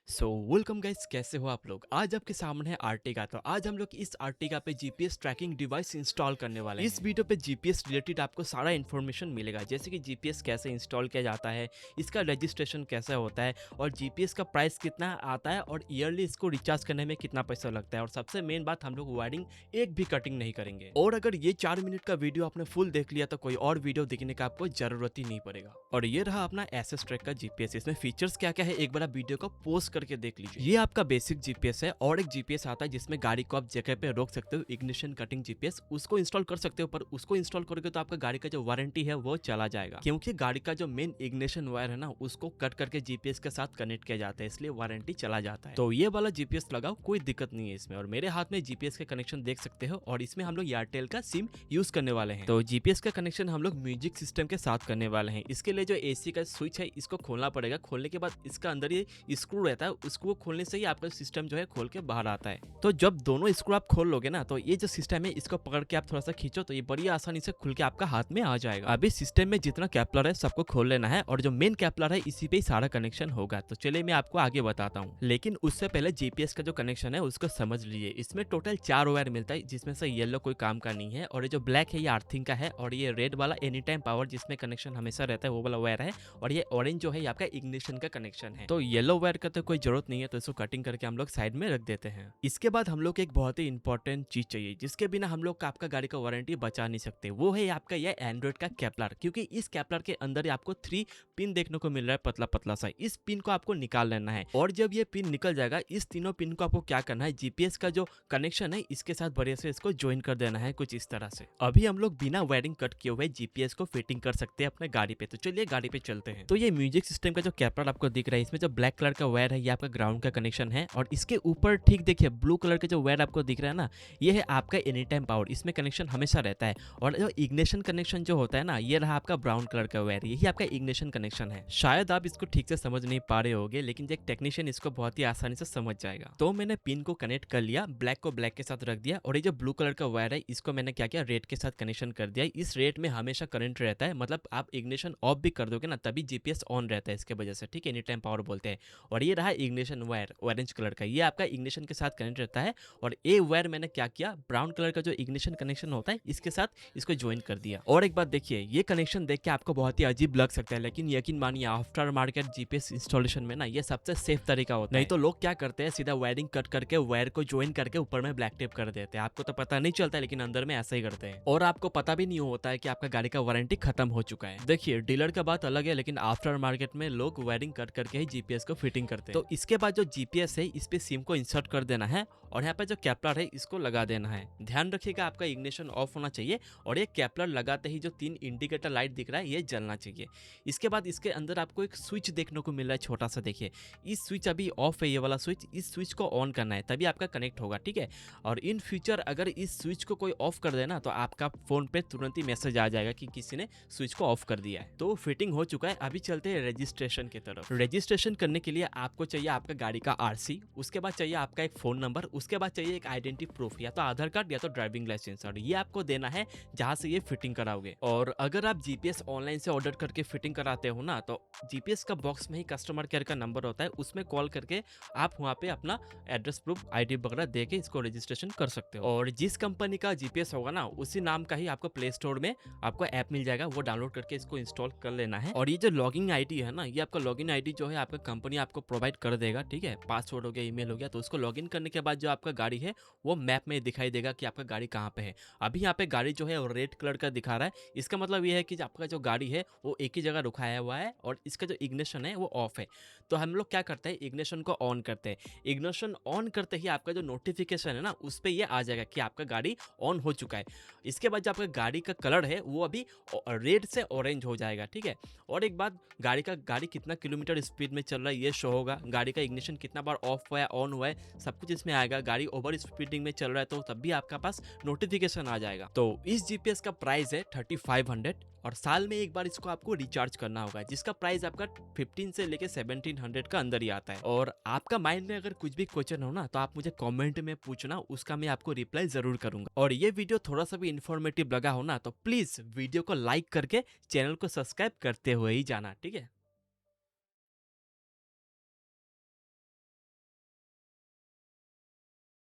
Welcome guys, कैसे हो आप लोग। आज आपके सामने है आर्टिका। तो आज हम लोग इस आर्टिका पे जीपीएस ट्रैकिंग डिवाइस इंस्टॉल करने वाले हैं। इस वीडियो पे जीपीएस रिलेटेड आपको सारा इन्फॉर्मेशन मिलेगा, जैसे कि जीपीएस कैसे इंस्टॉल किया जाता है, इसका रजिस्ट्रेशन कैसे होता है और जीपीएस का प्राइस कितना आता है और ईयरली इसको रिचार्ज करने में कितना पैसा लगता है। और सबसे मेन बात, हम लोग वायरिंग एक भी कटिंग नहीं करेंगे। और अगर ये 4 मिनट का वीडियो आपने फुल देख लिया तो कोई और वीडियो देखने का आपको जरूरत ही नहीं पड़ेगा। और ये रहा अपना एसएस ट्रैक का जीपीएस। इसमें फीचर्स क्या क्या है एक बार वीडियो को पोस्ट करके देख लीजिए। ये आपका बेसिक जीपीएस है और एक जीपीएस आता है जिसमें गाड़ी को आप जगह पे रोक सकते हो, इग्निशन कटिंग जीपीएस, उसको इंस्टॉल कर सकते हो। पर उसको इंस्टॉल करोगे तो आपका गाड़ी का जो वारंटी है वो चला जाएगा, क्योंकि गाड़ी का जो मेन इग्निशन वायर है ना उसको कट करके जीपीएस के साथ कनेक्ट किया जाता है, इसलिए वारंटी चला जाता है। तो ये वाला जीपीएस लगाओ, कोई दिक्कत नहीं है इसमें। और मेरे हाथ में जीपीएस का कनेक्शन देख सकते हो और इसमें हम लोग एयरटेल का सिम यूज करने वाले हैं। तो जीपीएस का कनेक्शन हम लोग म्यूजिक सिस्टम के साथ करने वाले हैं। इसके लिए जो एसी का स्विच है इसको खोलना पड़ेगा। खोलने के बाद इसका अंदर ये स्क्रू रहता है, उसको खोलने से ही आपका सिस्टम जो है खोल के बाहर आता है। तो जब दोनों स्क्रू आप खोल लोगे ना, तो ये जो सिस्टम है इसको पकड़ के आप थोड़ा सा खींचो तो ये बड़ी आसानी से खुल के आपका हाथ में आ जाएगा। अभी सिस्टम में जितना कैपलर है सबको खोल लेना है और जो मेन कैपलर है इसी पे ही सारा कनेक्शन होगा। तो चलिए मैं आपको आगे बताता हूँ, लेकिन उससे पहले जीपीएस का जो कनेक्शन है उसको समझ लीजिए। इसमें टोटल 4 वायर मिलता है, जिसमें से येलो कोई काम का नहीं है और ये जो ब्लैक है ये अर्थिंग का है और ये रेड वाला एनी टाइम पावर जिसमें कनेक्शन हमेशा रहता है वो वाला वायर है और ये ऑरेंज जो है ये आपका इग्निशन का कनेक्शन है। तो येलो वायर का तो कोई जरूरत नहीं है, तो इसको कटिंग करके हम लोग साइड में रख देते हैं। इसके बाद हम लोग को एक बहुत ही इंपॉर्टेंट चीज चाहिए जिसके बिना हम लोग आपका गाड़ी का वारंटी बचा नहीं सकते, वो है आपका ये एंड्रॉइड का कैपलर। क्योंकि इस कैपलर के अंदर आपको 3 पिन देखने को मिल रहा है, पतला पतला सा। इस पिन को आपको निकाल लेना है और जब ये पिन निकल जाएगा, इस तीनों पिन को आपको क्या करना है, जीपीएस का जो कनेक्शन है इसके साथ बढ़िया से इसको ज्वाइन कर देना है कुछ इस तरह से। अभी हम लोग बिना वायरिंग कट किए हुए जीपीएस को फिटिंग कर सकते हैं अपने गाड़ी पे। तो चलिए गाड़ी पे चलते हैं। तो ये म्यूजिक सिस्टम का जो कैपलर आपको दिख रहा है, इसमें जो ब्लैक कलर का वायर है ये आपका ग्राउंड का कनेक्शन है और इसके ऊपर ठीक देखिए ब्लू कलर का जो वायर आपको दिख रहा है ना, ये है आपका एनी टाइम पावर। इसमें कनेक्शन हमेशा रहता है। और जो इग्निशन कनेक्शन जो होता है ना, ये रहा आपका ब्राउन कलर का वायर, यही आपका इग्निशन कनेक्शन है। शायद आप इसको ठीक से समझ नहीं पा रहे होगे, लेकिन एक टेक्नीशियन इसको बहुत ही आसानी से समझ जाएगा। तो मैंने पिन को कनेक्ट कर लिया, ब्लैक को ब्लैक के साथ रख दिया और ये जो ब्लू कलर का वायर है इसको मैंने क्या किया, रेड के साथ कनेक्शन कर दिया। इस रेड में हमेशा करंट रहता है, मतलब आप इग्निशन ऑफ भी कर दोगे ना तभी जीपीएस ऑन रहता है इसके वजह से, ठीक है, एनी टाइम पावर बोलते हैं। और ये रहा इग्निशन वायर ऑरेंज कलर का, ये आपका इग्निशन के साथ कनेक्ट रहता है। और ये वायर मैंने क्या किया, ब्राउन कलर का जो इग्निशन कनेक्शन होता है इसके साथ इसको ज्वाइन कर दिया। और एक बात देखिए, ये कनेक्शन देख के आपको बहुत ही अजीब लग सकता है, लेकिन यकीन मानिए आफ्टर मार्केट जीपीएस इंस्टॉलेशन में ना ये सबसे सेफ तरीका होता है। नहीं तो लोग क्या करते हैं, सीधा वायरिंग कट करके वायर को ज्वाइन करके ऊपर में ब्लैक टेप कर देते हैं। आपको तो पता नहीं चलता, लेकिन अंदर में ऐसा ही करते हैं और आपको पता भी नहीं होता है कि आपका गाड़ी का वारंटी खत्म हो चुका है। देखिए डीलर का बात अलग है, लेकिन आफ्टर मार्केट में लोग वायरिंग कट करके ही जीपीएस को फिटिंग करते हैं। तो इसके बाद जो जीपीएस है इस पे सिम को इंसर्ट कर देना है और यहाँ पे जो कैपलर है इसको लगा देना है। ध्यान रखिएगा आपका इग्निशन ऑफ होना चाहिए और ये कैपलर लगाते ही जो 3 इंडिकेटर लाइट दिख रहा है ये जलना चाहिए। इसके बाद इसके अंदर आपको एक स्विच देखने को मिल रहा है छोटा सा, देखिए इस स्विच अभी ऑफ है, ये वाला स्विच, इस स्विच को ऑन करना है तभी आपका कनेक्ट होगा, ठीक है। और इन फ्यूचर अगर इस स्विच को कोई ऑफ कर देना तो आपका फोन पे तुरंत ही मैसेज आ जाएगा कि किसी ने स्विच को ऑफ कर दिया है। तो फिटिंग हो चुका है। अभी चलते हैं रजिस्ट्रेशन की तरफ। रजिस्ट्रेशन करने के लिए आपको चाहिए आपका गाड़ी का आरसी, उसके बाद चाहिए आपका एक फोन नंबर, उसके बाद चाहिए एक आइडेंटिटी प्रूफ, या तो आधार कार्ड या तो ड्राइविंग लाइसेंस, और ये आपको देना है जहां से ये फिटिंग कराओगे। और अगर आप जीपीएस ऑनलाइन से ऑर्डर करके फिटिंग कराते हो ना, तो जीपीएस का बॉक्स में ही कस्टमर केयर का नंबर होता है, उसमें कॉल करके आप वहाँ पे अपना एड्रेस प्रूफ आईडी वगैरह दे के इसको रजिस्ट्रेशन कर सकते हो। और जिस कंपनी का जीपीएस होगा ना उसी नाम का ही आपको प्ले स्टोर में आपको ऐप मिल जाएगा, वो डाउनलोड करके इसको इंस्टॉल कर लेना है। और ये जो लॉगिन आईडी है ना, ये आपका लॉगिन आईडी जो है आपका कंपनी आपको प्रोवाइड कर देगा, ठीक है, पासवर्ड हो गया, ईमेल हो गया। तो उसको लॉगिन करने के बाद जो आपका गाड़ी है वो मैप में दिखाई देगा कि आपका गाड़ी कहाँ पे है। अभी यहाँ पे गाड़ी जो है वो रेड कलर का दिखा रहा है, इसका मतलब ये है कि आपका जो गाड़ी है वो एक ही जगह रुकाया हुआ है और इसका जो इग्निशन है वो ऑफ है। तो हम लोग क्या करते हैं, इग्निशन को ऑन करते हैं। इग्निशन ऑन करते ही आपका जो नोटिफिकेशन है ना उस पर ये आ जाएगा कि आपका गाड़ी ऑन हो चुका है। इसके बाद जो आपका गाड़ी का कलर है वो अभी रेड से ऑरेंज हो जाएगा, ठीक है। और एक बात, गाड़ी कितना किलोमीटर स्पीड में चल रहा है ये शो होगा, गाड़ी का इग्निशन कितना बार ऑफ हुआ है ऑन हुआ है सब कुछ इसमें आएगा। गाड़ी ओवर स्पीडिंग में चल रहा है तो तब भी आपका पास नोटिफिकेशन आ जाएगा। तो इस जीपीएस का प्राइस है 3500 और साल में एक बार इसको आपको रिचार्ज करना होगा, जिसका प्राइस आपका 15 से लेके 1700 का अंदर ही आता है। और आपका माइंड में अगर कुछ भी क्वेश्चन हो ना तो आप मुझे कमेंट में पूछना, उसका मैं आपको रिप्लाई जरूर करूंगा। और ये वीडियो थोड़ा सा भी इन्फॉर्मेटिव लगा हो ना तो प्लीज वीडियो को लाइक करके चैनल को सब्सक्राइब करते हुए ही जाना, ठीक है।